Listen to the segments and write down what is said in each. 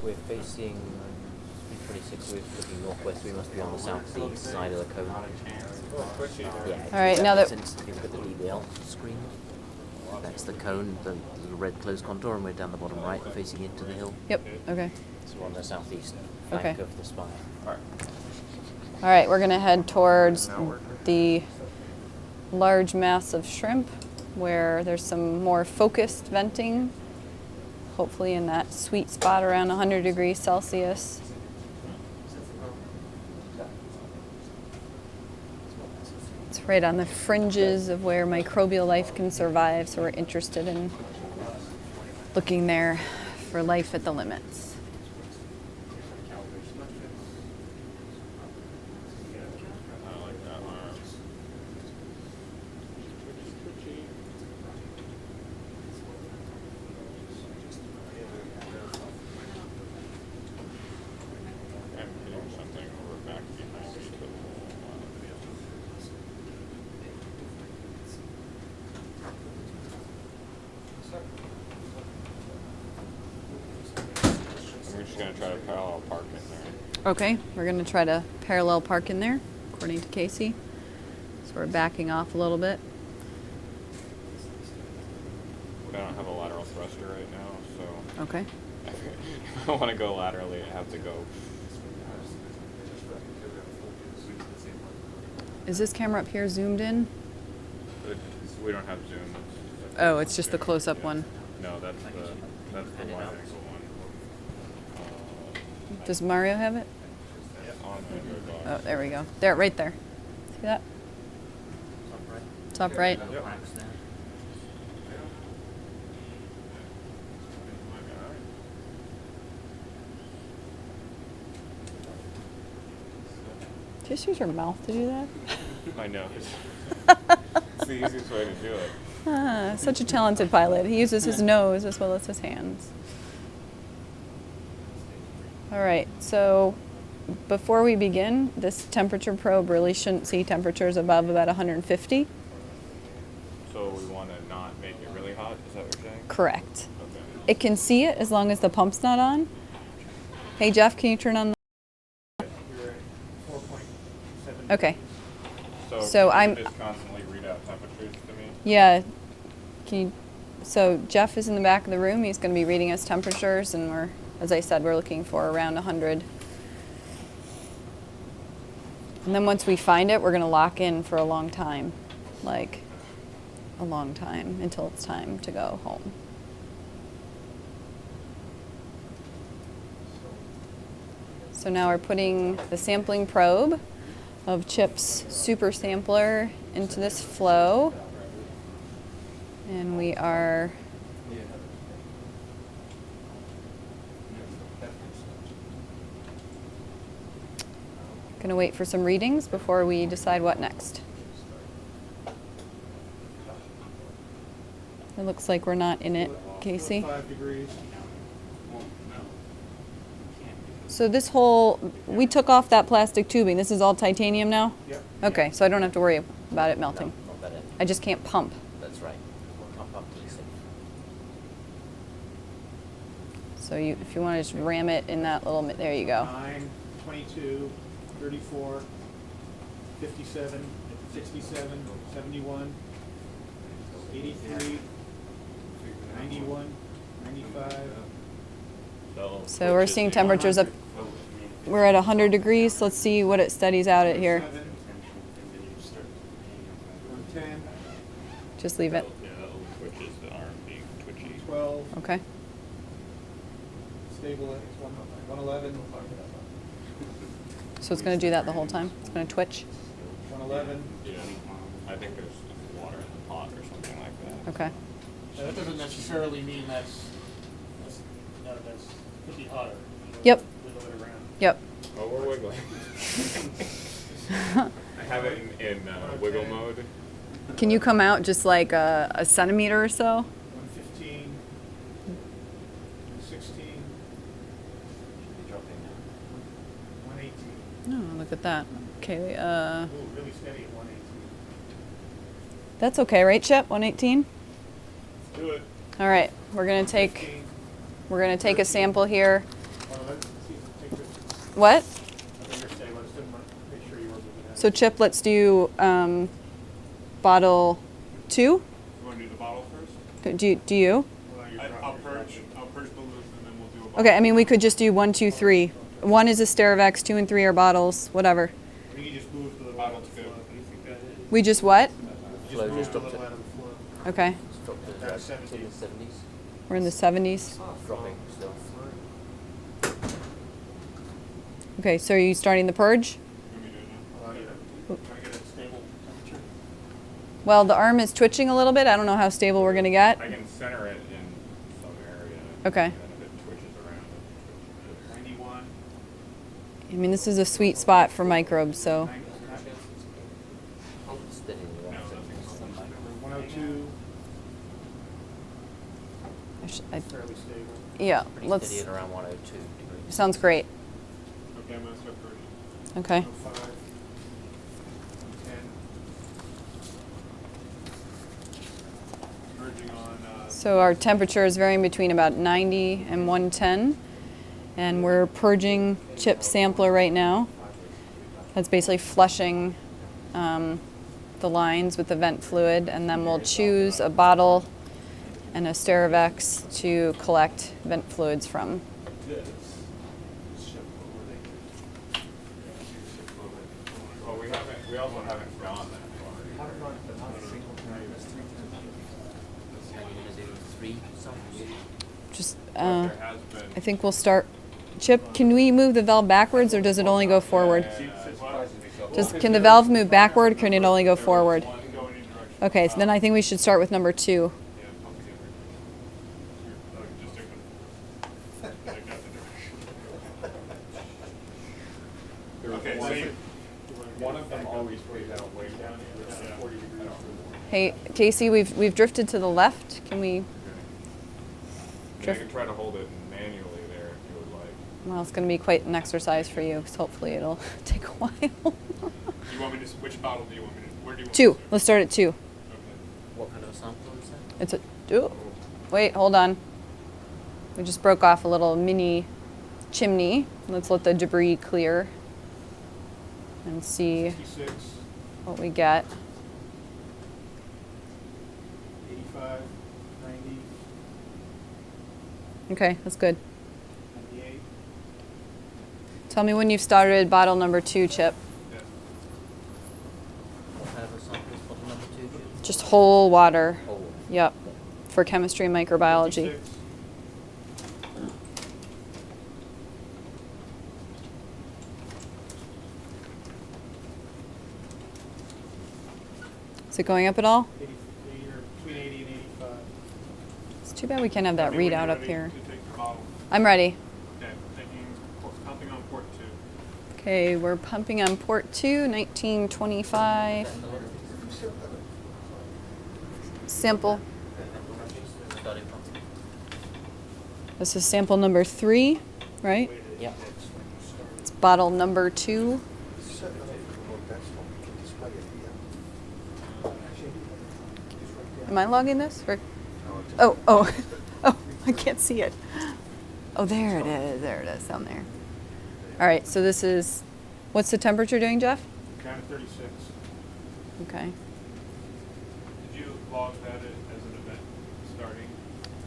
We're facing 326, we're looking northwest, we must be on the southeast side of the cone. Yeah. Alright, now that... Since if you look at the DBL screen, that's the cone, the little red closed contour, and we're down the bottom right, facing into the hill. Yep, okay. So we're on the southeast flank of the spire. Alright, we're going to head towards the large mass of shrimp, where there's some more focused venting, hopefully in that sweet spot around 100 degrees Celsius. It's right on the fringes of where microbial life can survive, so we're interested in looking there for life at the limits. We're just going to try to parallel park in there. Okay, we're going to try to parallel park in there, according to Casey. So we're backing off a little bit. I don't have a lateral thruster right now, so Okay. if I want to go laterally, I have to go. Is this camera up here zoomed in? We don't have zoom. Oh, it's just the close-up one. No, that's the wide angle one. Does Mario have it? On the Oh, there we go. There, right there. See that? Top right. Yep. Just use your mouth to do that. My nose. It's the easiest way to do it. Ah, such a talented pilot. He uses his nose as well as his hands. All right, so before we begin, this temperature probe really shouldn't see temperatures above about 150. So we want to not make it really hot? Is that what you're saying? Correct. Okay. It can see it as long as the pump's not on. Hey, Jeff, can you turn on the... Okay. So can I'm... you just constantly read out temperatures to me? Yeah. Can you... So Jeff is in the back of the room. He's going to be reading us temperatures, and we're, as I said, we're looking for around 100. And then once we find it, we're going to lock in for a long time. Like, a long time, until it's time to go home. So now we're putting the sampling probe of Chip's super sampler into this flow. And we are going to wait for some readings before we decide what next. It looks like we're not in it, Casey. 5 degrees. So this whole, we took off that plastic tubing. This is all titanium now? Yep. Okay, so I don't have to worry about it melting. No, not that end. I just can't pump. That's right. Pump up to the safe. So you, if you want to just ram it in that little, there you go. 9, 22, 34, 57, 67, 71, 83, 91, 95. So we're seeing temperatures up, we're at 100 degrees. Let's see what it steadies out at here. 110, Just leave it. Yeah, that twitches the arm being twitchy. 12, Okay. stable at 111, So it's going to do that the whole time? It's going to twitch? 111. Yeah. I think there's water in the pot or something like that. Okay. Now, that doesn't necessarily mean that's could be hotter. Yep. Wiggle it around. Yep. Oh, we're wiggling. I have it in wiggle mode. Can you come out just like a centimeter or so? 115, 116, 118. Oh, look at that. Okay. Ooh, really steady at 118. That's okay, right, Chip? 118? Do it. All right. We're going to take 15, a sample here What? I think you're stable. I just didn't make sure you were moving that. So Chip, let's do bottle 2. You want to do the bottle first? Do you? I'll purge balloons and then we'll do a bottle. Okay, I mean we could just do 1, 2, 3. 1 is a Sterivex, 2 and 3 are bottles, whatever. I think you just moved to the Bottle bottom two. flow. What do you think that is? We just what? You Flow just moved just a dropped little it. out of the flow. Okay, It's dropped to That's it's in the 70s. 70s. we're in the 70s. Dropping still. Okay, so are you starting the purge? Let me do it now. Try to get a stable temperature. Well, the arm is twitching a little bit. I don't know how stable we're gonna get. I can center it in some area. Okay. And if it twitches around, 91. I mean, this is a sweet spot for microbes, so. Steady in the right settings. 102. Fairly stable. Yeah, Pretty let's. steady at around 102 degrees. Sounds great. okay, I'm gonna start purging. Okay. 105. 110. Merging on. So our temperature is varying between about 90 and 110, and we're purging chip sampler right now. That's basically flushing the lines with the vent fluid, and then we'll choose a bottle and a Sterivex to collect vent fluids from. Well, we also haven't gone that far. Are you going to do 3 something? Just, But there has been. I think we'll start. Chip, can we move the valve backwards, or does it only go forward? Can the valve move backward, or can it only go forward? One go in any direction. Okay, so then I think we should start with number 2. Yeah, pump together. Just take the. Like that the direction. Okay, so one of them always weighs out way down here. 40 degrees. Hey, Casey, we've drifted to the left. Can we? I mean, I can try to hold it manually there if you would like. Well, it's going to be quite an exercise for you, because hopefully it'll take a while. You want me to? Which bottle do you want me to? Where do you want 2. Me to Let's start at 2. okay. What kind of a sample is that? It's a. Oh, wait, hold on. We just broke off a little mini chimney. Let's let the debris clear and see 66. what we get. 85. 90. Okay, that's good. 98. Tell me when you've started bottle number 2, Chip. Yeah. What kind of a sample is bottle number 2? Jim? Just whole water. Oh, Yep. For chemistry and microbiology. 56. Is it going up at all? 80, or between 80 and 85. It's too bad we can't have that Tell me when readout you're up ready here. to take the bottle. I'm ready. Okay, pumping on port 2. Okay, we're pumping on port 2, 1925. Sample. starting from. This is sample number 3, right? Yeah. It's bottle number 2. Am I logging this? Or? Oh, oh, oh, I can't see it. Oh, there it is. There it is down there. All right, so this is, what's the temperature doing, Jeff? Down to 36. Okay. Did you log that as an event starting?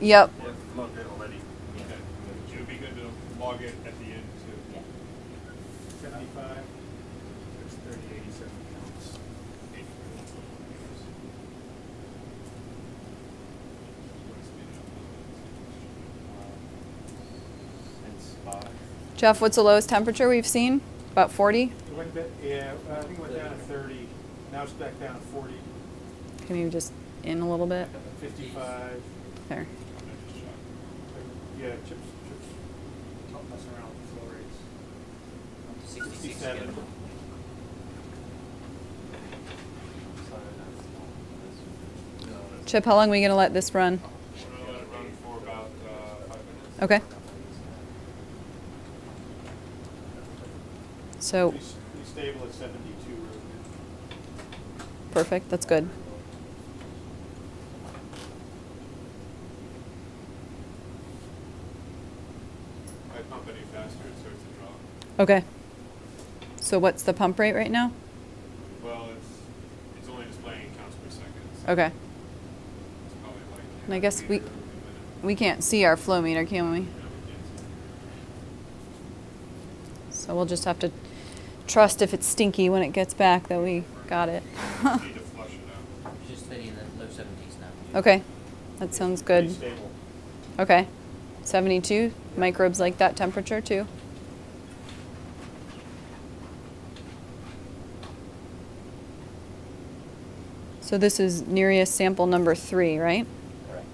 Yep. Or logged it already? Okay. It would be good to log it at the end too. Yeah. 75. It's 30, 87 counts. Jeff, what's the lowest temperature we've seen? About 40? It went yeah, I think it went down to 30. Now it's back down to 40. Can you just in a little bit? 55. There. Yeah, chips don't mess around with the flow rates. 66 67. again. Chip, how long are we going to let this run? We're gonna let it run for about 5 minutes. Okay. So, Pretty stable at 72 right now. perfect. That's good. I pump any faster, it starts to drop. Okay. So what's the pump rate right now? Well, it's only displaying counts per second. So Okay. it's probably like And I guess a we meter a minute. we can't see our flow meter, can we? Yeah, we can't see. So we'll just have to trust if it's stinky when it gets back that we got it. Need to flush it out. It's just steady in the low 70s now. Okay. That sounds good. Pretty stable. Okay. 72. Microbes like that temperature too. So this is Nereus sample number 3, right? Correct.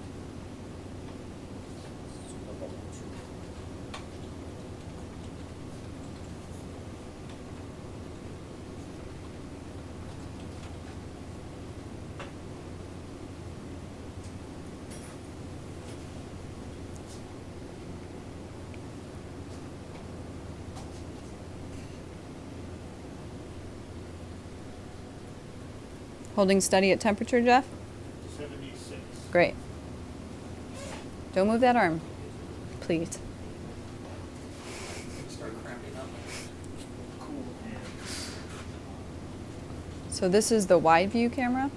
Holding steady at temperature, Jeff? 76. Great. Don't move that arm, please. Start cramping up. So this is the wide view camera?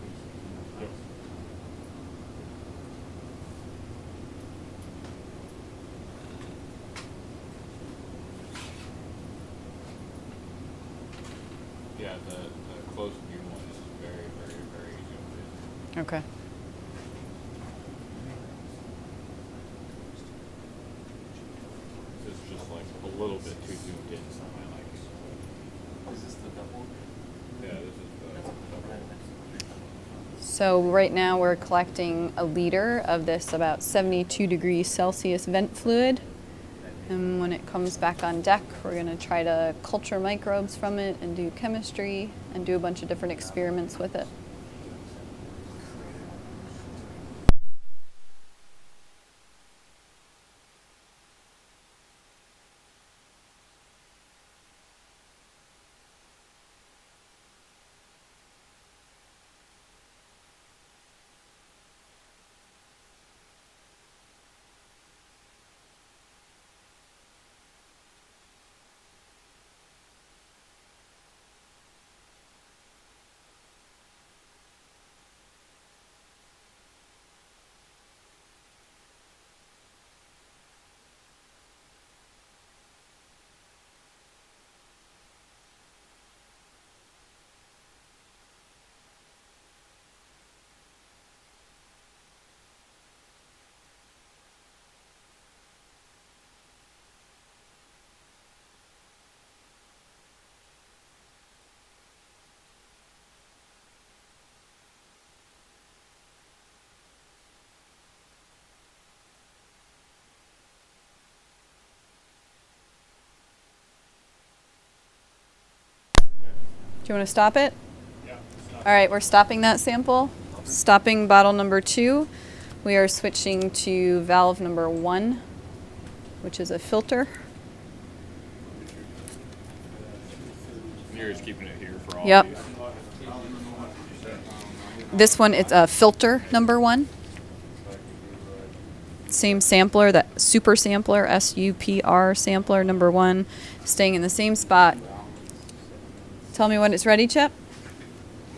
Yeah, the close view one is very, very, very zoomed in. Okay. This is just like a little bit too zoomed in for my likes. Is this the double? Yeah, this is the So right now we're collecting a liter of this about 72 degrees Celsius vent fluid. And when it comes back on deck, we're going to try to culture microbes from it and do chemistry and do a bunch of different experiments with it. Do you want to stop it? Yeah. All right, we're stopping that sample. Stopping bottle number 2. We are switching to valve number 1, which is a filter. You're just keeping it here for all Yep. these. This one, it's a filter number 1. Same sampler, that super sampler, SUPR sampler number 1, staying in the same spot. Tell me when it's ready, Chip.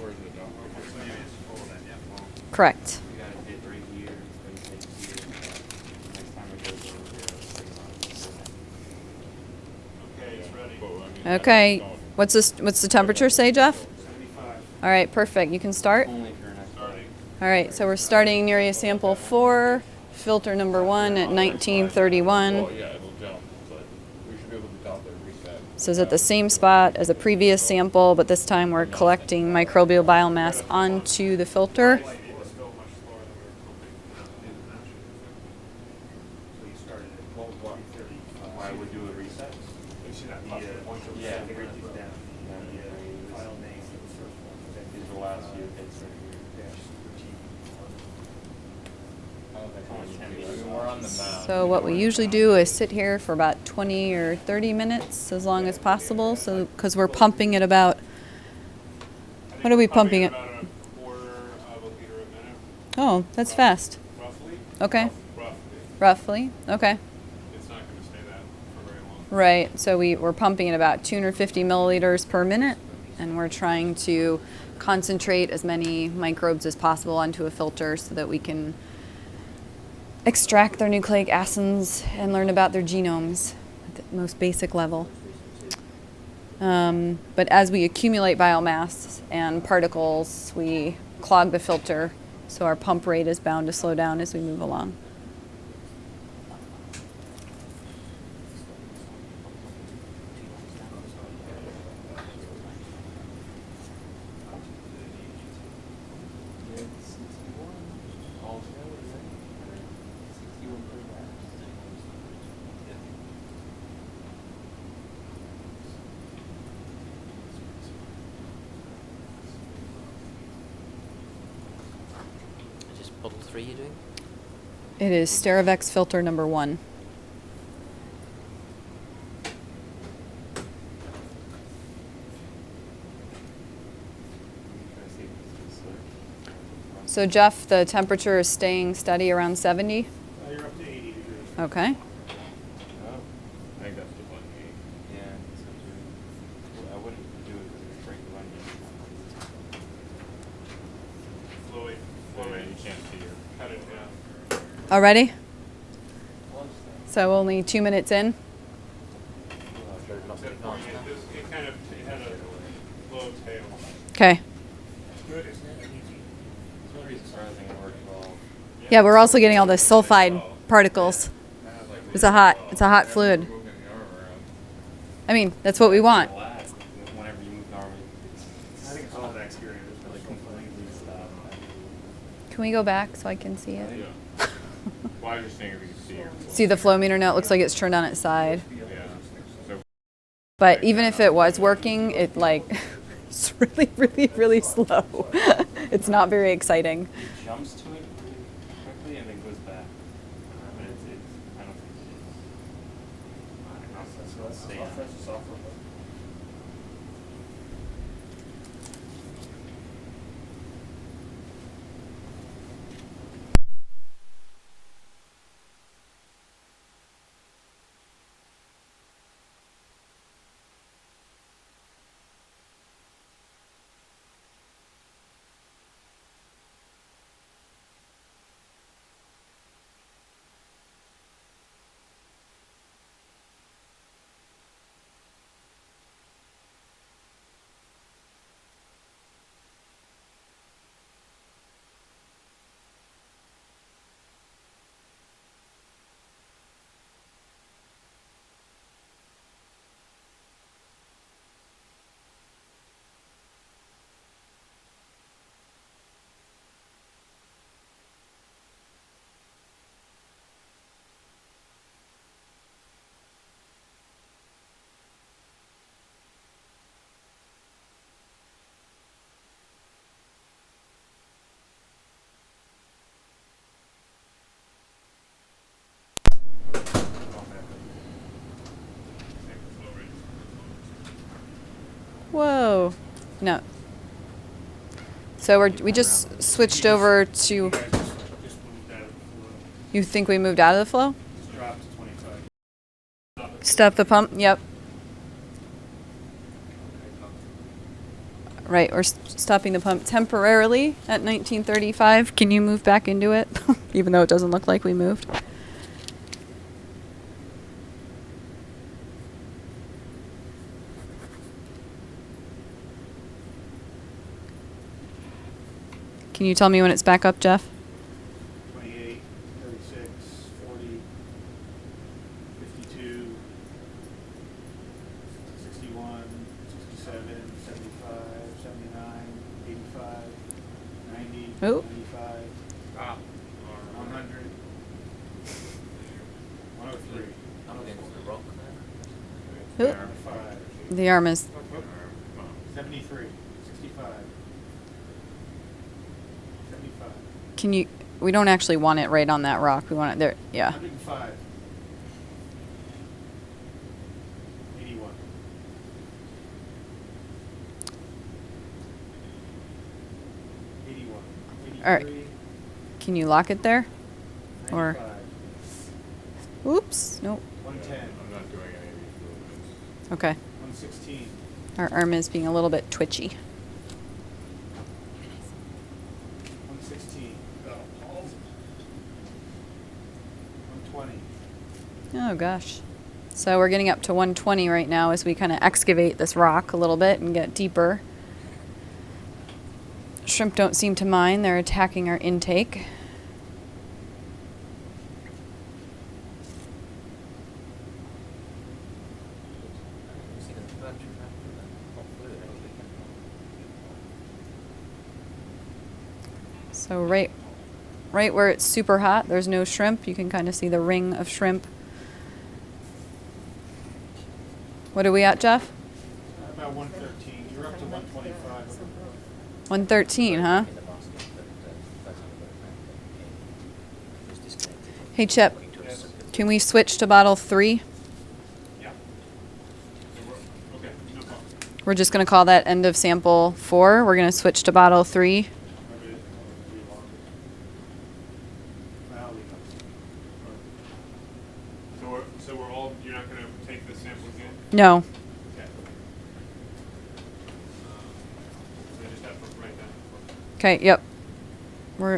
Where's the dump? Correct. Okay, it's ready. But, I mean, Okay. don't- What's the temperature say, Jeff? 75. All right, perfect. You can start. Starting. All right, so we're starting Nereus sample 4, filter number 1 at 1931. Well, yeah, it'll jump, but we should be able to dump it and reset. So it's at the same spot as a previous sample, but this time we're collecting microbial biomass onto the filter. It was still much slower than we were hoping. So you started at 12:30. Why would do a reset? You see that plus the point of Yeah. the Break these down. The file name for the first one. These are the last few hits right here. Dash 13. We're on the map. So what we usually do is sit here for about 20 or 30 minutes, as long as possible, so because we're pumping at about, what are we pumping at? About a quarter of a liter a minute, Oh, that's fast. roughly. Okay, Roughly. roughly, okay. It's not going to stay that for very Right, so we're pumping at about 250 milliliters per minute, and we're trying to concentrate as many microbes as possible onto a filter so that we can extract their nucleic acids and learn about their genomes at the most basic level. But as we accumulate biomass and particles, we clog the filter, so our pump rate is bound to slow down as we move along. Just bottle 3 you're doing? It is Sterivex filter number 1. So Jeff, the temperature is staying steady around 70? You're up to 80 degrees. Okay. Oh, I think that's the one. Yeah, so too. I wouldn't do it because it's break the onion. Fluid, you can't see your. Cut it down. Already? So only 2 minutes in? Not very fast now. It kind of had a low tail. Okay. Good, isn't it? It's pretty surprising it worked well. Yeah, we're also getting all the sulfide particles. It's a hot fluid. Moving the arm around. I mean, that's what we want. Lag whenever you move the arm. I think it's all bacteria. There's really completely stop. Can we go back so I can see it? Yeah. Well, I was just saying if you could see your. See the flow meter now? It looks like it's turned on its side. Yeah. So But even if it was working, it it's really, really, really slow. It's not very exciting. it jumps to it quickly and then goes back. But I don't think it's. Let's stay on. Whoa. No. So we just switched over to. Just moved out of the flow. You think we moved out of the flow? Just dropped to 25. Stop the pump. Yep. Right, we're stopping the pump temporarily at 1935. Can you move back into it, even though it doesn't look like we moved? Can you tell me when it's back up, Jeff? 28, 36, 40, 52, 61, 67, 75, 79, 85, 90, Oh. 95, 100, 103, Up against the rock Ooh. 105, The arm is. 73, 65, 75, Can you? We don't actually want it right on that rock. We want it there. Yeah. 105, 81, 81, All right. 83, Can you lock it there? Or. 95, Oops. Nope. 110, I'm not doing any of these. Okay. 116. Our arm is being a little bit twitchy. 116. 120. Oh gosh. So we're getting up to 120 right now as we kind of excavate this rock a little bit and get deeper. Shrimp don't seem to mind. They're attacking our intake. So right where it's super hot, there's no shrimp. You can kind of see the ring of shrimp. What are we at, Jeff? About 113. You're up to 125. 113, huh? Hey, Chip, can we switch to bottle 3? Yeah. Okay, no problem. We're just going to call that end of sample 4. We're going to switch to bottle 3. So we're all, you're not going to take the samples in? No. Okay. So I just have to write that. Okay, yep. We're,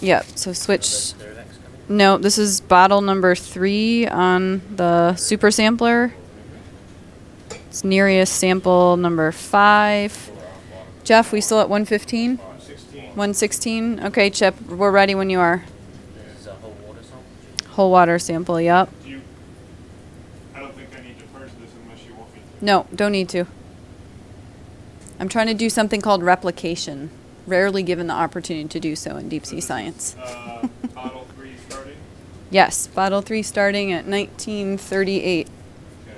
yep, so switch. No, this is bottle number 3 on the super sampler. It's Nereus sample number 5. Jeff, we still at 115? 116. 116? Okay, Chip, we're ready when you are. This is a whole water sample? Whole water sample, yep. I don't think I need to purge this unless you want me to. No, don't need to. I'm trying to do something called replication. Rarely given the opportunity to do so in deep sea science. Bottle 3 starting? Yes, bottle 3 starting at 1938. Okay.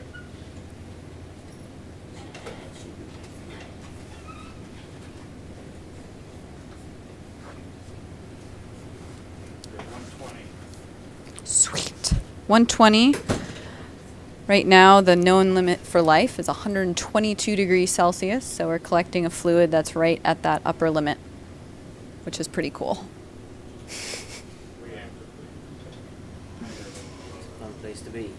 Sweet. 120. Right now, the known limit for life is 122 degrees Celsius, so we're collecting a fluid that's right at that upper limit, which is pretty cool. Fun place to be.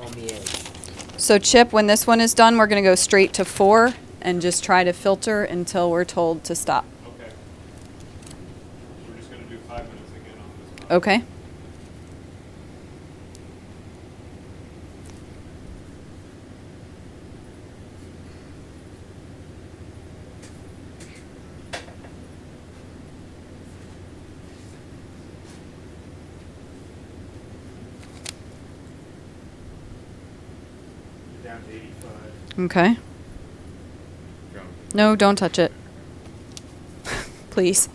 On the edge. So Chip, when this one is done, we're going to go straight to 4 and just try to filter until we're told to stop. Okay. We're just going to do 5 minutes again on this one. Okay. You're down to 85. Okay. No, don't touch it. Please.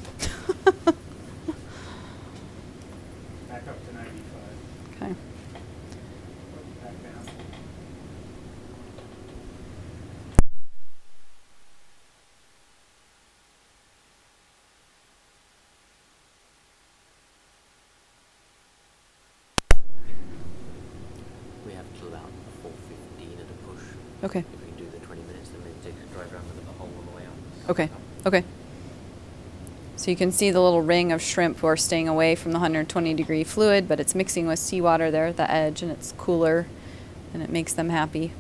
Back up to 95. Okay. Back down. We have till about 4:15 at a push. Okay. If we can do the 20 minutes, then maybe take a drive around with the hole on the way out. Okay. Okay. So you can see the little ring of shrimp who are staying away from the 120 degree fluid, but it's mixing with seawater there at the edge, and it's cooler, and it makes them happy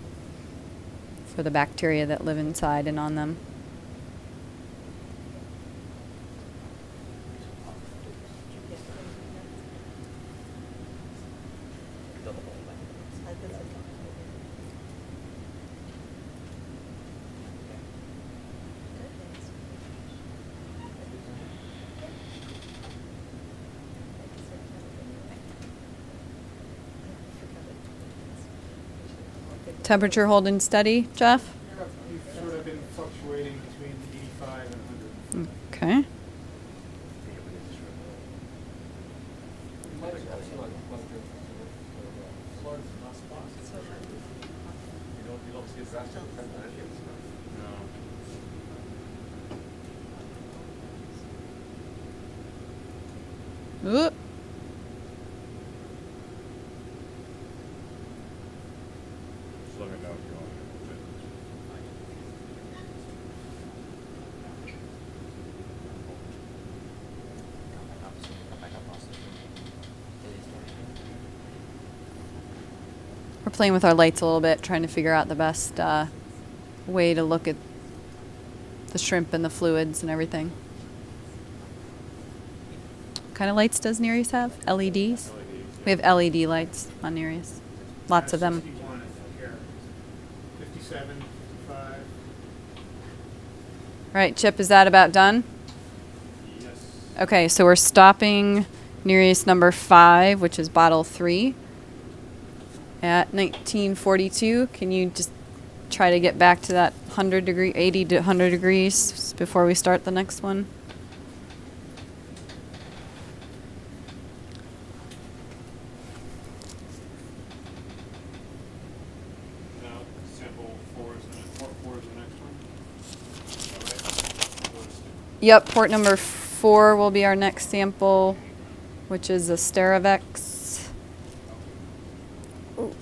for the bacteria that live inside and on them. Temperature holding steady, Jeff? You've sort of been fluctuating between 85 and 100. Okay. Oop. Just let me know if you want to. Come back up past it. It is very We're playing with our lights a little bit, trying to figure out the best way to look at the shrimp and the fluids and everything. What kind of lights does Nereus have? LEDs? We have LED lights on Nereus. Lots of them. 61 here. 57, 55. All right, Chip, is that about done? Yes. Okay, so we're stopping Nereus number 5, which is bottle 3, at 1942. Can you just try to get back to that 80 to 100 degrees before we start the next one? Now, sample 4 is the next one. All right. Yep, port number 4 will be our next sample, which is a Steravex. Ooh.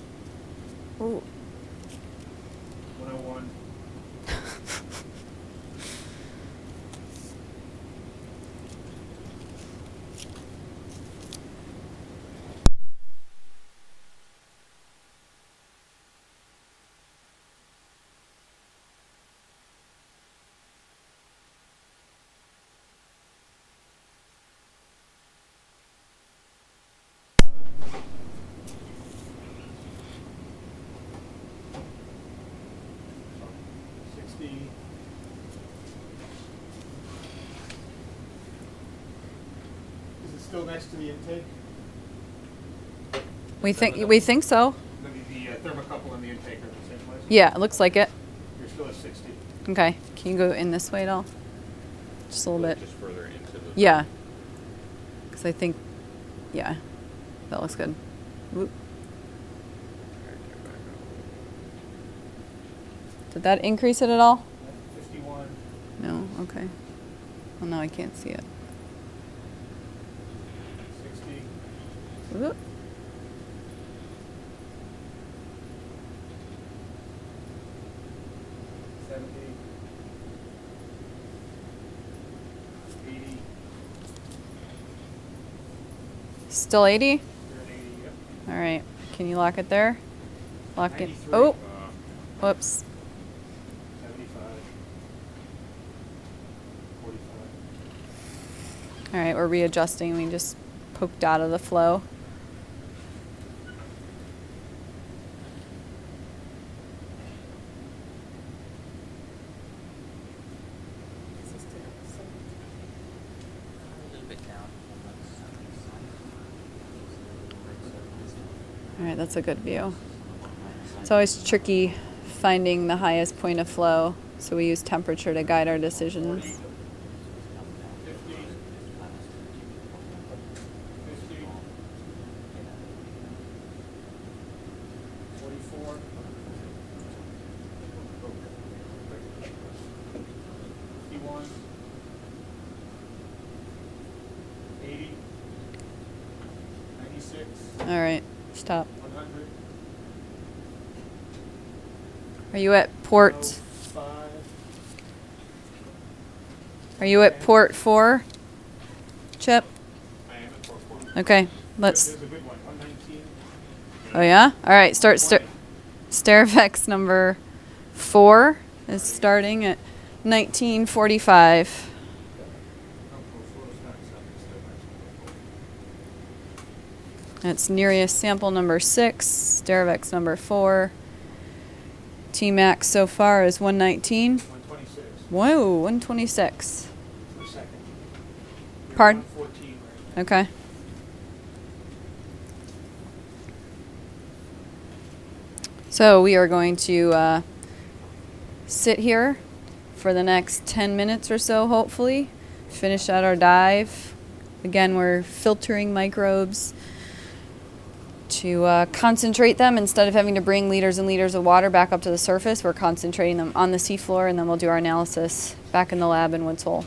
Ooh. 101. Is it still next to the intake? We think so. The thermocouple and the intake are in the same place? Yeah, it looks like it. You're still at 60. Okay, can you go in this way at all? Just a little bit. Just further into the. Yeah. Because I think, yeah, that looks good. Whoop. Did that increase it at all? 51. No, okay. Well, now I can't see it. 60. Whoop. Still 80? You're at 80, yep. All right. Can you lock it there? Lock it. 93. Oh, whoops. 75. 45. All right, we're readjusting. We just poked out of the flow. A little bit down. All right, that's a good view. It's always tricky finding the highest point of flow, so we use temperature to guide our decisions. 50. 50. 44. 51. 80. 96. All right, stop. 100. Are you at port? 5. Are you at port 4, Chip? I am at 4. Okay, let's. There's a good one. 119. Oh yeah. All right, start. Steravex number 4 is starting at 1945. That's Nereus sample number 6, Steravex number 4. T-max so far is 119. 126 Whoa, 126. per second. You're Pardon? 114 right now. Okay. So we are going to sit here for the next 10 minutes or so, hopefully. Finish out our dive. Again, we're filtering microbes to concentrate them. Instead of having to bring liters and liters of water back up to the surface, we're concentrating them on the seafloor, and then we'll do our analysis back in the lab in Woods Hole.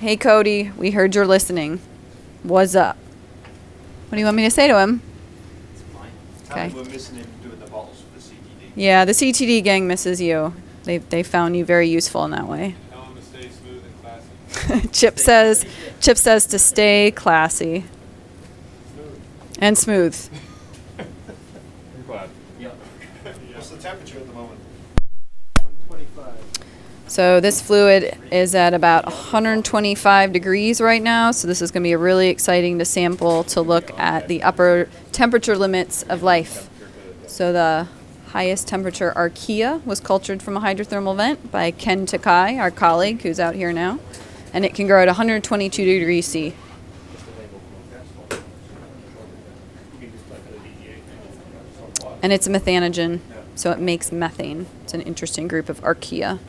Hey Cody, we heard you're listening. What's up? What do you want me to say to him? Okay. We're missing him doing the bottles for the CTD. Yeah, the CTD gang misses you. They found you very useful in that way. Tell him to stay smooth and classy. Chip says to stay classy and smooth. I'm glad. Yep. What's the temperature at the moment? 125. So this fluid is at about 125 degrees right now. So this is going to be really exciting to sample to look at the upper temperature limits of life. So the highest temperature archaea was cultured from a hydrothermal vent by Ken Takai, our colleague who's out here now. And it can grow at 122 degrees C. And it's a methanogen, so it makes methane. It's an interesting group of archaea.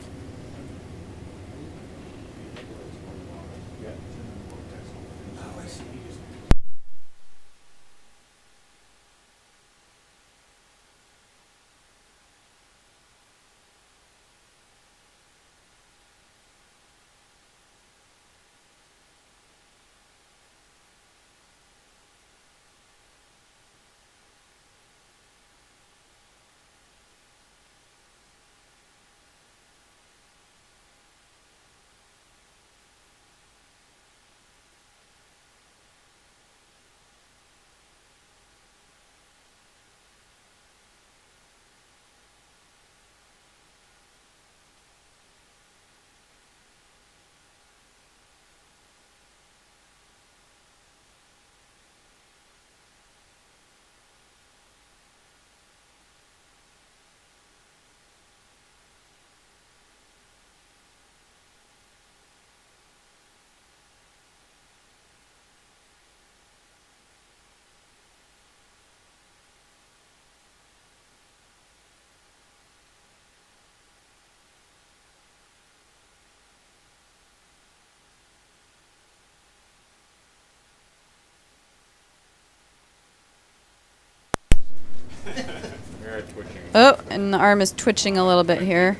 We're twitching. Oh, and the arm is twitching a little bit here.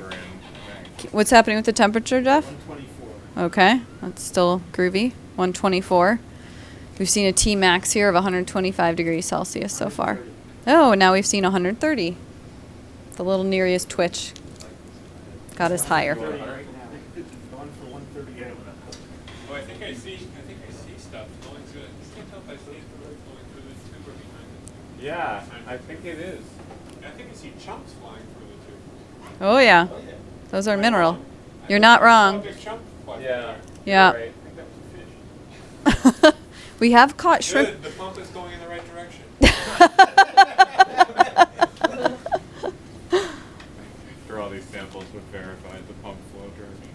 What's happening with the temperature, Jeff? 124. Okay, that's still groovy. 124. We've seen a T max here of 125 degrees Celsius so far. Oh, now we've seen 130. The little Nereus twitch got us higher. Going for 138. Oh, I think I see stuff going through it. I can't tell if I see it going through the tube or behind it. Yeah, I think it is. I think I see chunks flying through the tube. Oh yeah, those are mineral. You're not I saw a wrong. big chunk fly through Yeah. there. Yeah. Right. I think that was a fish. We have caught shrimp. Good, the pump is going in the right direction. After all these samples would verify the pump flow direction.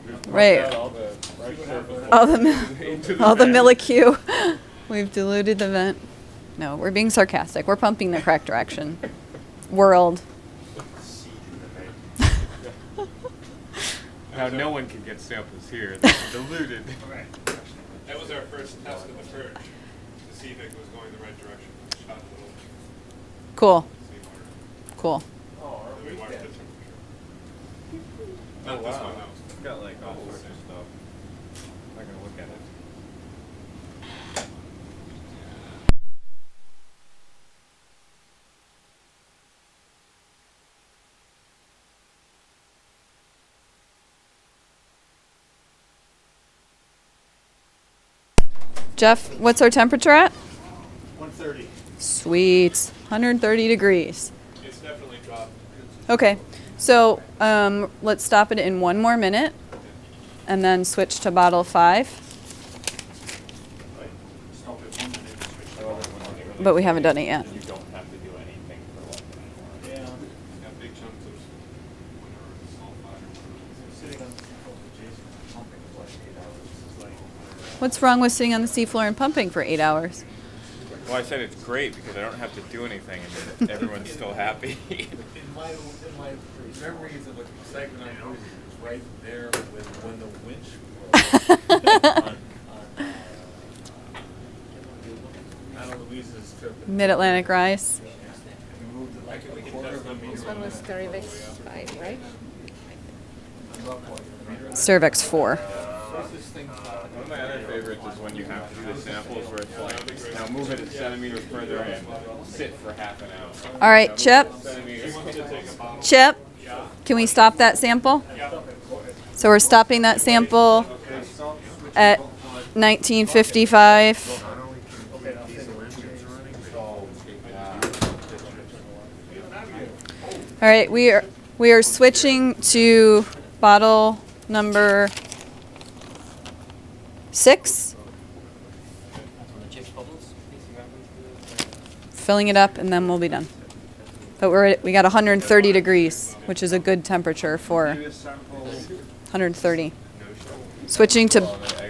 We've pumped Right. out all the right surface All the water into all the vent. millicue. We've diluted the vent. No, we're being sarcastic. We're pumping the correct direction. World. Now no one can get samples here. They're diluted. That was our first test of the purge to see if it was going the right direction. We shot a little Cool. seawater. Cool. Then we watched the temperature. Oh, Not this wow. one, no. It's got like all sorts of stuff. I'm not gonna look at it. Jeff, what's our temperature at? 130. Sweet. 130 degrees. It's definitely dropped. Okay. So let's stop it in one more minute and then switch to bottle 5. Stop it 1 minute, switch to bottle 1. But we haven't done it yet. You don't have to do anything for like an hour. Yeah. Got big chunks of whatever, sulfide. Sitting on the floor with Jason, pumping for like 8 hours. It's like, What's wrong with sitting on the seafloor and pumping for 8 hours? Well, I said it's great because I don't have to do anything and then everyone's still happy. In my memories of excitement on Oases, it was right there when the winch was on Louise's trip. Mid-Atlantic Rise. We moved it like a quarter of a meter. This one was Nereus 5, right? Cervix 4. One of my other favorites is when you have to do the samples where it's like, now move it a centimeter further and sit for half an hour. All right, Chip. Centimeters. Chip, can we stop that sample? So we're stopping that sample at 1955. All right, we are switching to bottle number 6. On the chips bubbles. Filling it up, and then we'll be done. But we got 130 degrees, which is a good temperature for 130. Switching to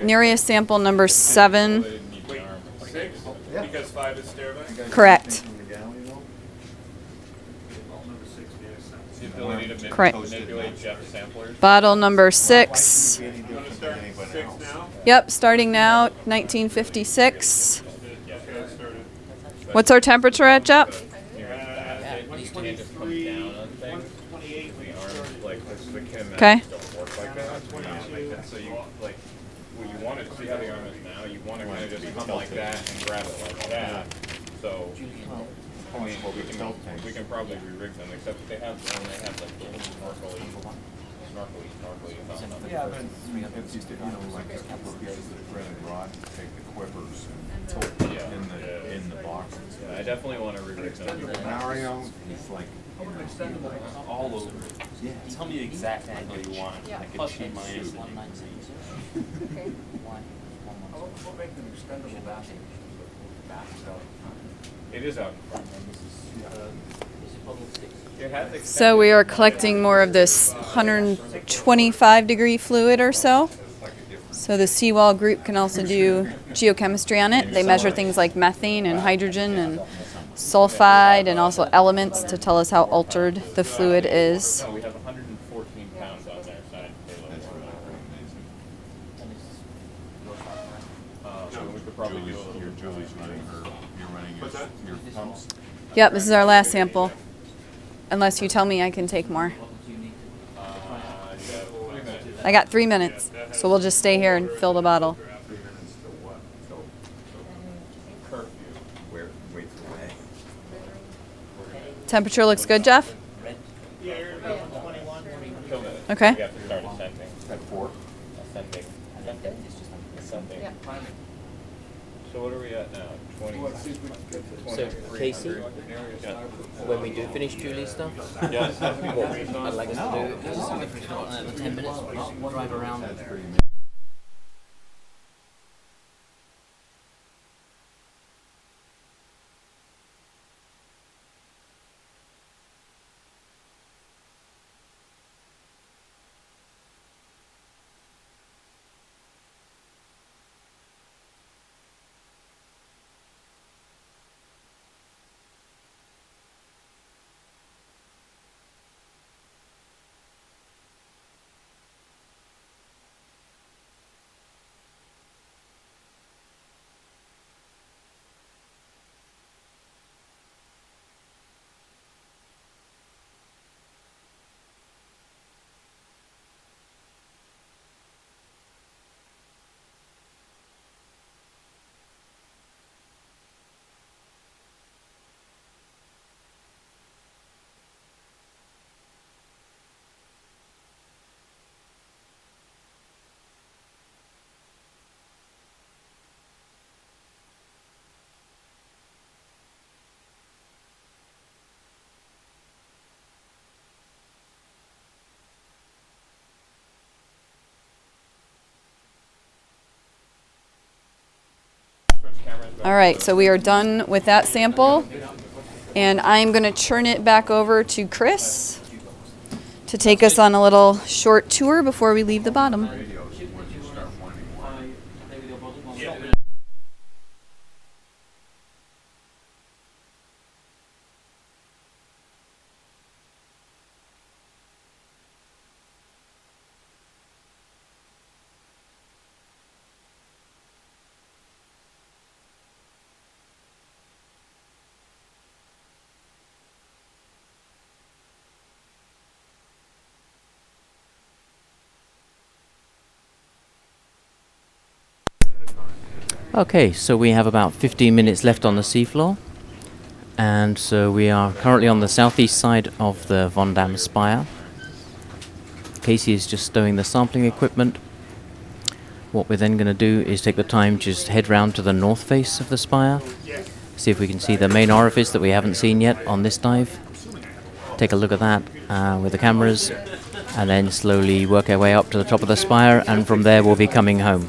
Nereus sample number 7. Wait, 6? Because 5 is sterile? Correct. The ability to Correct. manipulate Jeff samplers. Bottle number 6. You want to start 6 now? Yep, starting now, 1956. Okay, started. What's our temperature at, Jep? You can't just come down on things. The arms, like, the kinematics Okay. don't work like that. So you, like, what you want to see how the arm is now, you want to kind of just come like that and grab it like that. So, I mean, we can probably re-rig them, except they have like little snorkely. Yeah, but if you did, like a couple of pieces of threaded rod, take the quivers and tilt them in the boxes. Yeah, I definitely want to re-rig them. Mario is like All over. Yeah. Tell me the exact angle you want. I can Plus T minus it. 1960. We'll make them extendable backs out. It is out in front. This is bubble 6. It has extended. So we are collecting more of this 125 degree fluid or so. So the seawall group can also do geochemistry on it. They measure things like methane and hydrogen and sulfide and also elements to tell us how altered the fluid is. So we have 114 pounds on their side payload. So we could probably do a little your Julie's running her, you're running your pumps. Yep, this is our last sample. Unless you tell me I can take more. yeah, 3 minutes. I got 3 minutes, so we'll just stay here and fill the bottle. 3 minutes to what? Curfew. Where, waits away. Temperature looks good, Jeff? Kill minutes. Okay. We have to start ascending. At 4? Ascending. Ascending. So what are we at now? 20. So, Casey, when we do finish Julie's stuff, Yes. what I'd like us to do is, if we've got 10 minutes, we'll drive around. That's pretty All right, so we are done with that sample. And I'm going to turn it back over to Chris to take us on a little short tour before we leave the bottom. radios when you start wanting one. Okay, so we have about 15 minutes left on the seafloor, and so we are currently on the southeast side of the Dam Spire. Casey is just stowing the sampling equipment. What we're then going to do is take the time, just head round to the north face of the spire, see if we can see the main orifice that we haven't seen yet on this dive. Take a look at that with the cameras, and then slowly work our way up to the top of the spire, and from there we'll be coming home.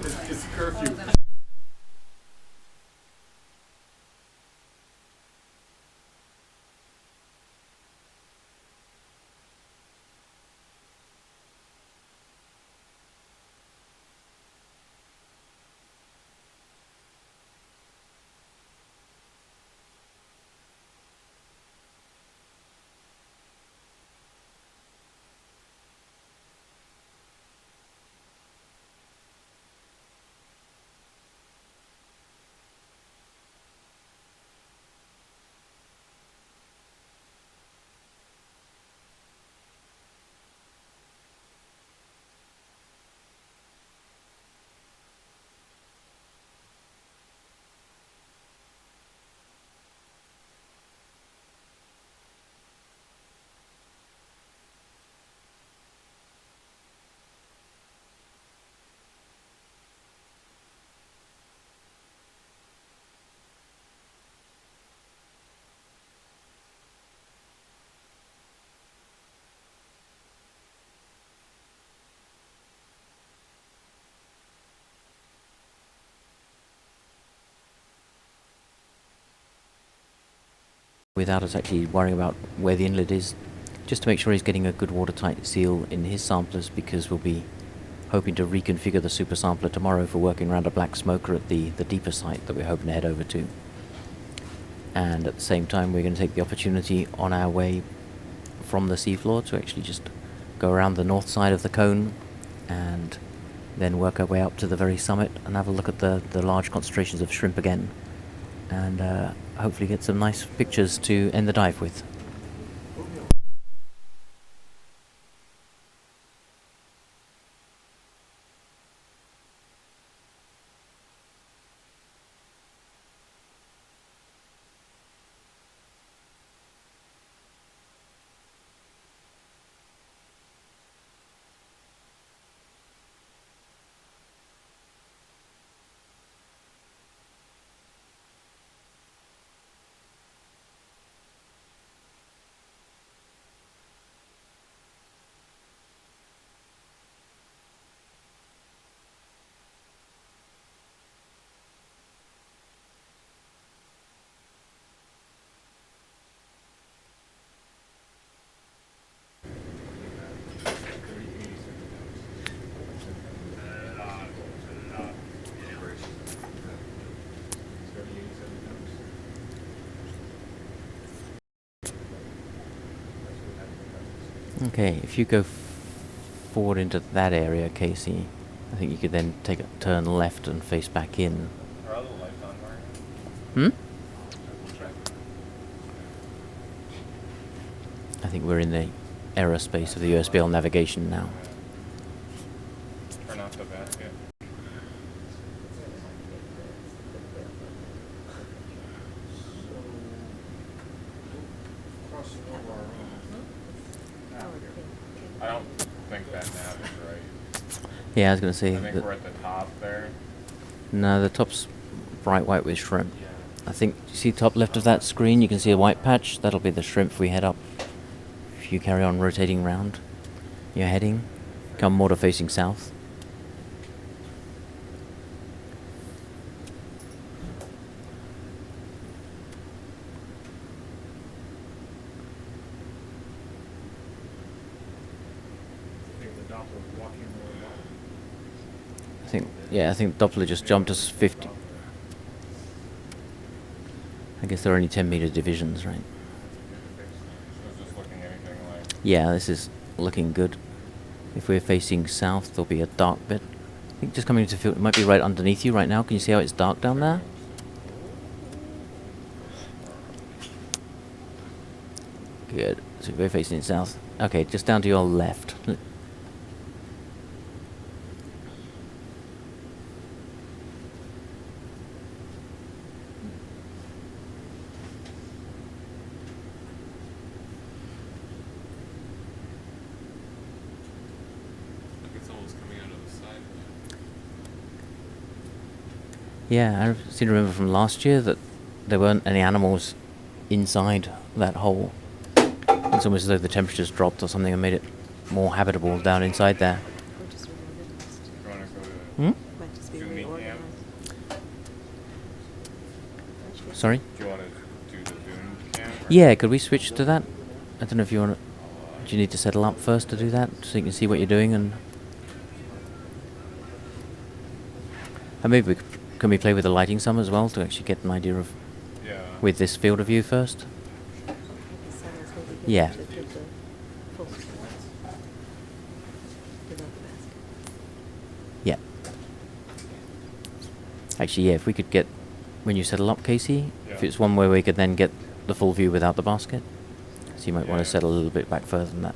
Without us actually worrying about where the inlet is, just to make sure he's getting a good watertight seal in his samplers, because we'll be hoping to reconfigure the super sampler tomorrow for working around a black smoker at the deeper site that we're hoping to head over to. And at the same time, we're going to take the opportunity on our way from the seafloor to actually just go around the north side of the cone and then work our way up to the very summit and have a look at the large concentrations of shrimp again, and hopefully get some nice pictures to end the dive with. Okay, if you go forward into that area, Casey, I think you could then take a turn left and face back in. Are all the lights on, Mario? I think we're in the error space of the USBL navigation now. Turn off the basket. I don't think that nav is right. Yeah, I was going to say I think that. we're at the top there. No, the top's bright white with shrimp. I think, you see top left of that screen, you can see a white patch. That'll be the shrimp we head up. If you carry on rotating round, you're heading, come more to facing south. I think Doppler just jumped us 50. I guess there are only 10-meter divisions, right? Is this looking anything like? Yeah, this is looking good. If we're facing south, there'll be a dark bit. I think just coming into field, it might be right underneath you right now. Can you see how it's dark down there? Good. So we're facing south. Okay, just down to your left. Yeah, I seem to remember from last year that there weren't any animals inside that hole. It's almost as though the temperature's dropped or something and made it more habitable down inside there. Or just reorganized. You wanna go to Hmm? Might just be Do meet reorganized. Sorry? Do you wanna do the Zoom cam? or- Yeah, could we switch to that? I don't know if you want to... Do you need to settle up first to do that? So you can see what you're doing and maybe can we play with the lighting some as well to actually get an idea of... Yeah. With this field of view first? The settles will be good Yeah. to put the full screen without the basket. Yeah. Actually, yeah, if we could get... When you settle up, Casey, if Yeah. it's one where we could then get the full view without the basket. So you might want Yeah. to settle a little bit back further than that.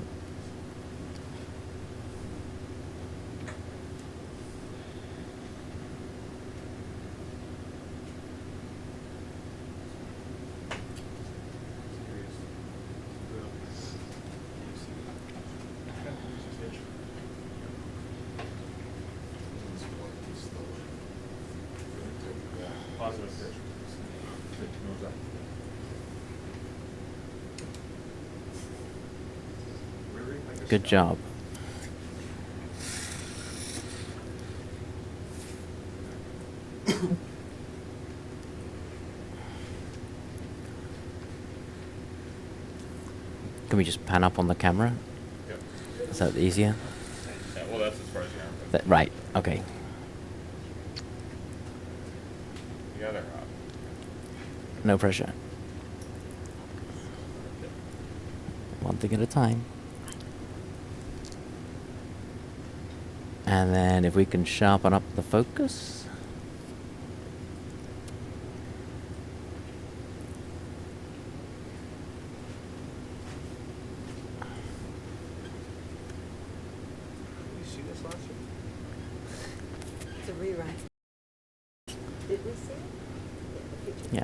Positive pitch. Good job. Can we just pan up on the camera? Yep. Is that easier? Yeah, well, that's as far as the arm goes. Right, okay. The other No pressure. One thing at a time. And then if we can sharpen up the focus. Did you see this last year? It's a rewrite. Did we see it? Yeah.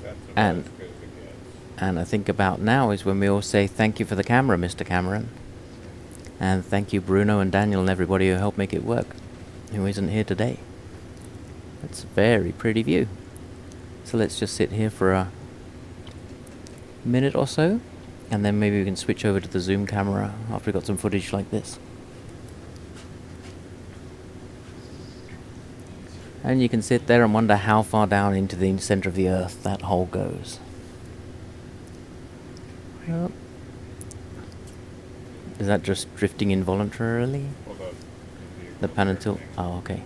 That's about And- as good as it gets. And I think about now is when we all say thank you for the camera, Mr. Cameron. And thank you, Bruno and Daniel and everybody who helped make it work, who isn't here today. It's a very pretty view. So let's just sit here for a minute or so, and then maybe we can switch over to the zoom camera after we've got some footage like this. And you can sit there and wonder how far down into the center of the earth that hole goes. Yep. Is that just drifting involuntarily? Well, The pan and tilt? Oh, okay.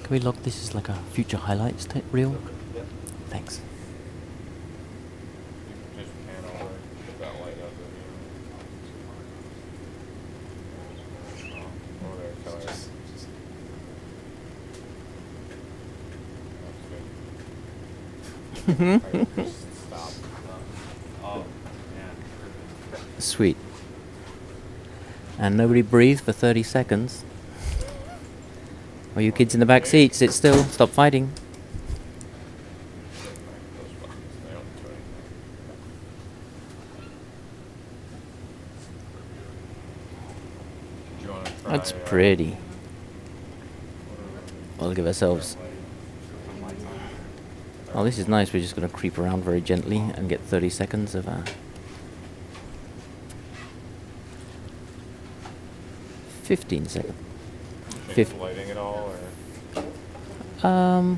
Can we log this as like a future highlights type reel? Thanks. Just pan over, put that light up in here. Oh, there, Kelly. That's good. Alright, just stop. Oh, yeah. Sweet. And nobody breathe for 30 seconds. Or you kids in the back seat, sit still, stop fighting. Those buttons, they don't do anything. Do you wanna try, That's pretty. what We'll give ourselves... Oh, this is nice. We're just going to creep around very gently and get 30 seconds of 15 seconds. change the lighting at all, or?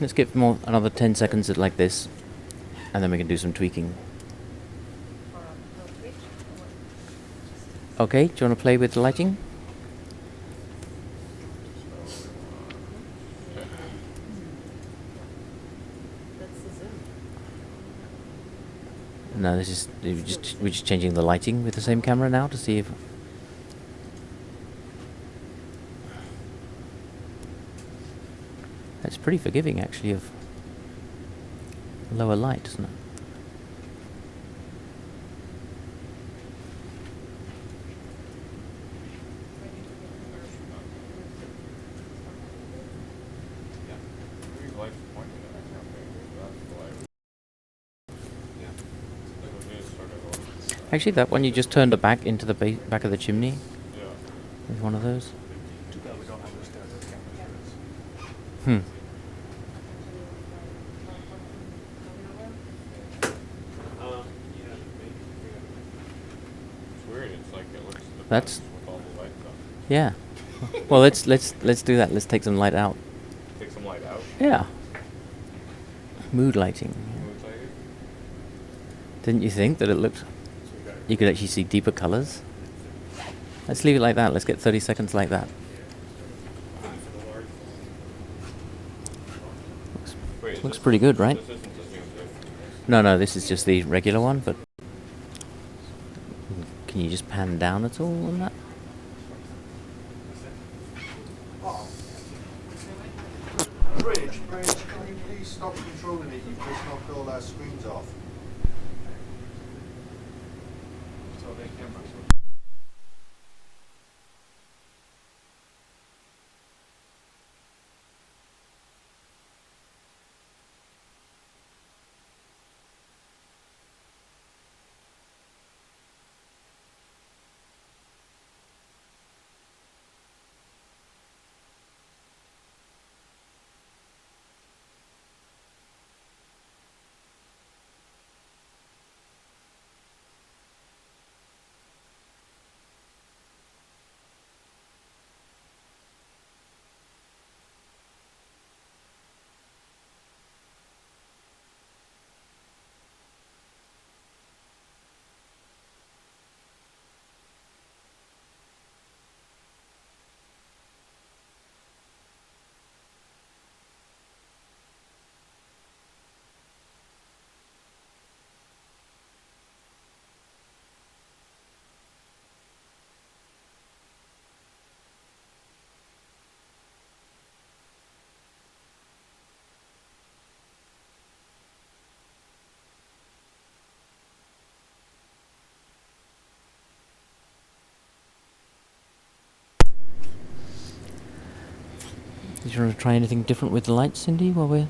Let's get more another 10 seconds at like this, and then we can do some tweaking. Okay, do you want to play with the lighting? No, we're just changing the lighting with the same camera now to see if. It's pretty forgiving actually of lower light, isn't it? Maybe lights pointed at it, that's the light. It is sort of Actually, that one you just turned it back into the back of the chimney. yeah. Is one of those. Too bad we don't have this down the cameras. Hmm. It's weird, it's like it looks the That's- best with all the lights on. Yeah. Well, let's do that. Let's take some light out. Take some light out. Yeah. Mood lighting. Mood lighting. Didn't you think that it looked? You could actually see deeper colors. Let's leave it like that. Let's get 30 seconds like that. Wait, is Looks this- pretty good, right? This isn't the Zoom Zoom. No, this is just the regular one. But can you just pan down at all on that? Bridge, can you please stop controlling it? You've just knocked all our screens off. So they cameras. Did you want to try anything different with the lights, Cindy, while we're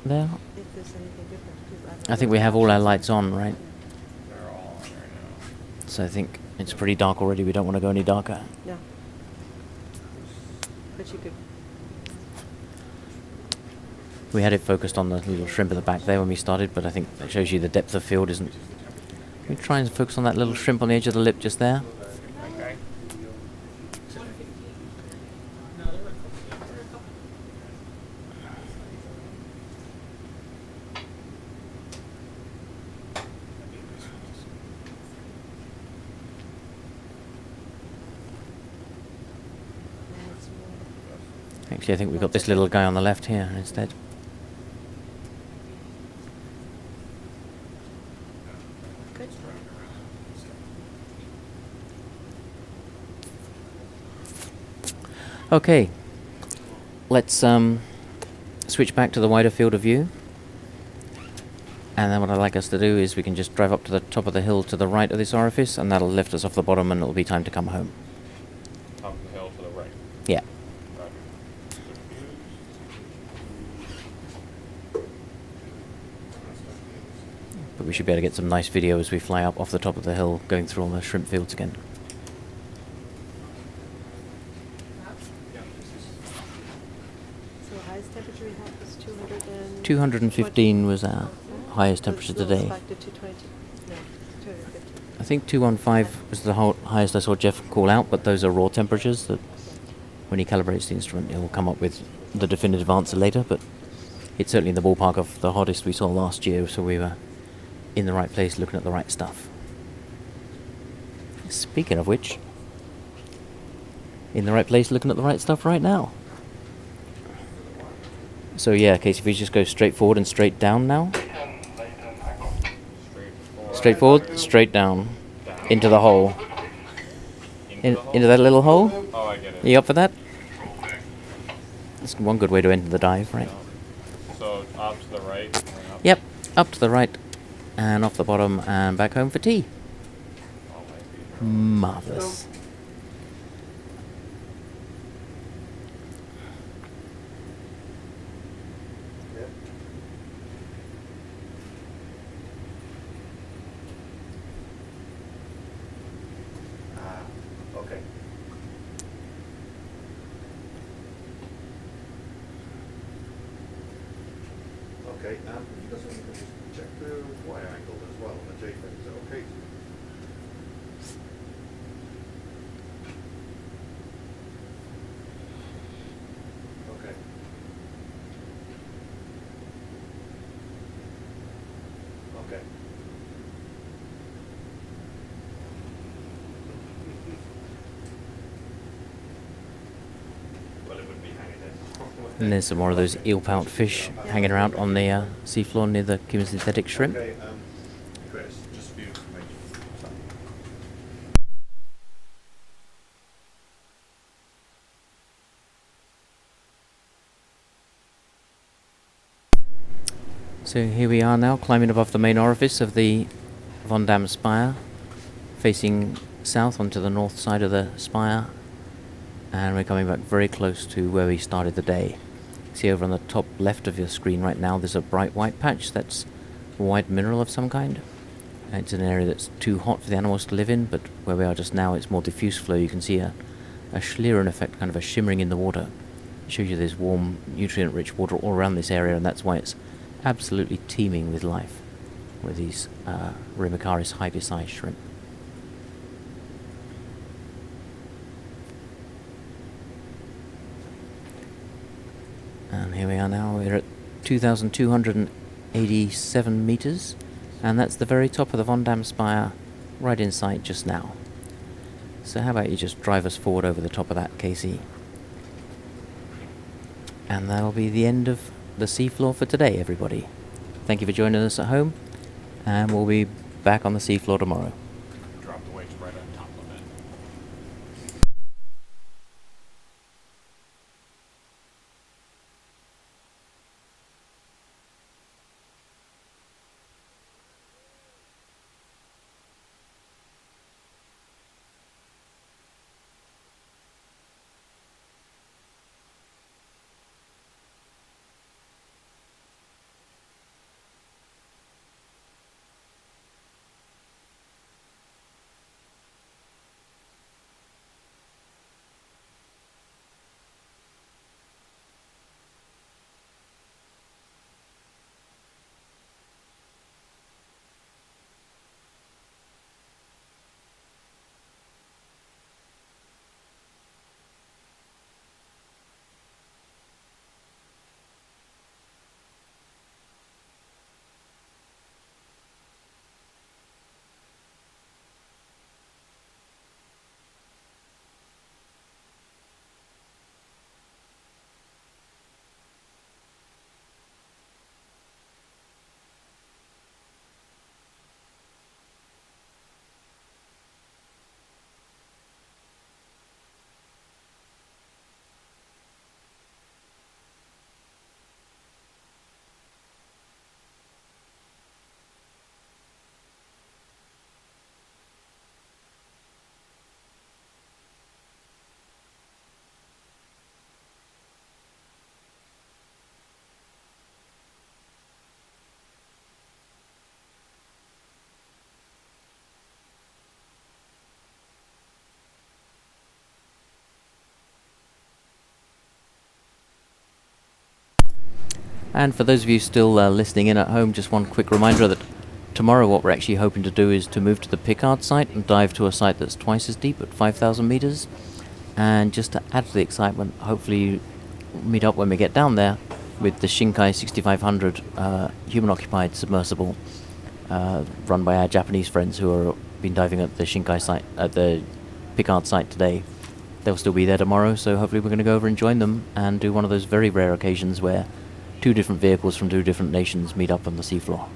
there? If there's anything different, because I think we have all our lights on, right? They're all on right now. So I think it's pretty dark already. We don't want to go any darker. No. But you could, We had it focused on the little shrimp in the back there when we started, but I think that shows you the depth of field isn't. Can we try and focus on that little shrimp on the edge of the lip just there? Okay. that's more. Actually, I think we've got this little guy on the left here instead. Good. Okay, let's switch back to the wider field of view. And then what I'd like us to do is we can just drive up to the top of the hill to the right of this orifice, and that'll lift us off the bottom, and it'll be time to come home. Top of the hill to the right. Yeah. Roger. But we should be able to get some nice video as we fly up off the top of the hill, going through all the shrimp fields again. So highest temperature we had was 200 215 was our highest temperature today. Back to 220. No, 250. I think 215 was the highest I saw Jeff call out, but those are raw temperatures that when he calibrates the instrument, he'll come up with the definitive answer later, but it's certainly in the ballpark of the hottest we saw last year, so we were in the right place looking at the right stuff. Speaking of which, in the right place looking at the right stuff right now. So yeah, Casey, if we just go straight forward and straight down now. Straight forward. Straight forward, straight down. Into the hole. Into that little hole? Oh, I get it. Are you up for that? That's one good way to end the dive, right? So off to the right. And up. Yep, up to the right and off the bottom and back home for tea. Marvellous. Okay. Okay, if you guys want to just check the Y angle as well, the J frame, is that okay? Okay. Okay. Well, it wouldn't be hanging there. And there's some more of those eel-pout fish hanging around on the seafloor near the chemosynthetic shrimp. Okay, Chris, just for your information. So here we are now, climbing above the main orifice of the Dam Spire, facing south onto the north side of the spire, and we're coming back very close to where we started the day. See over on the top left of your screen right now, there's a bright white patch. That's white mineral of some kind. It's an area that's too hot for the animals to live in, but where we are just now, it's more diffuse flow. You can see a Schlieren effect, kind of a shimmering in the water. It shows you there's warm, nutrient-rich water all around this area, and that's why it's absolutely teeming with life, with these Remicaris hyvisci shrimp. And here we are now, we're at 2,287 meters, and that's the very top of the Dam Spire, right in sight just now. So how about you just drive us forward over the top of that, Casey? And that'll be the end of the seafloor for today, everybody. Thank you for joining us at home, and we'll be back on the seafloor tomorrow. Drop the weights right on top of it. And for those of you still listening in at home, just one quick reminder that tomorrow what we're actually hoping to do is to move to the Picard site and dive to a site that's twice as deep at 5,000 meters. And just to add to the excitement, hopefully you meet up when we get down there with the Shinkai 6500 human-occupied submersible run by our Japanese friends who are been diving at the Shinkai site, at the Picard site today. They'll still be there tomorrow, so hopefully we're going to go over and join them and do one of those very rare occasions where two different vehicles from two different nations meet up on the seafloor.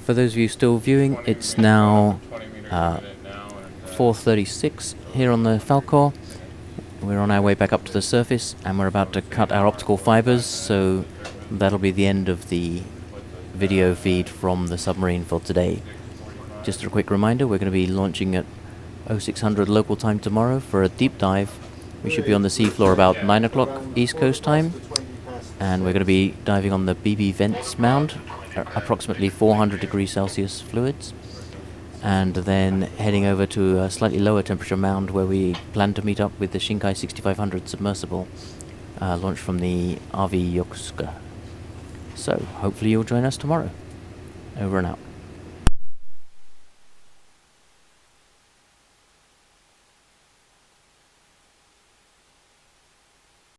For those of you still viewing, it's now 20 meters a minute now, and 4:36 here on the Falcor. We're on our way back up to the surface, and we're about to cut our optical fibers, so that'll be the end of the video feed from the submarine for today. Just a quick reminder, we're going to be launching at 0600 local time tomorrow for a deep dive. We should be on the seafloor about 9 o'clock East Coast time, and we're going to be diving on the BB Vents mound, approximately 400 degrees Celsius fluids, and then heading over to a slightly lower temperature mound where we plan to meet up with the Shinkai 6500 submersible, launched from the RV Yokosuka. So hopefully you'll join us tomorrow. Over and out.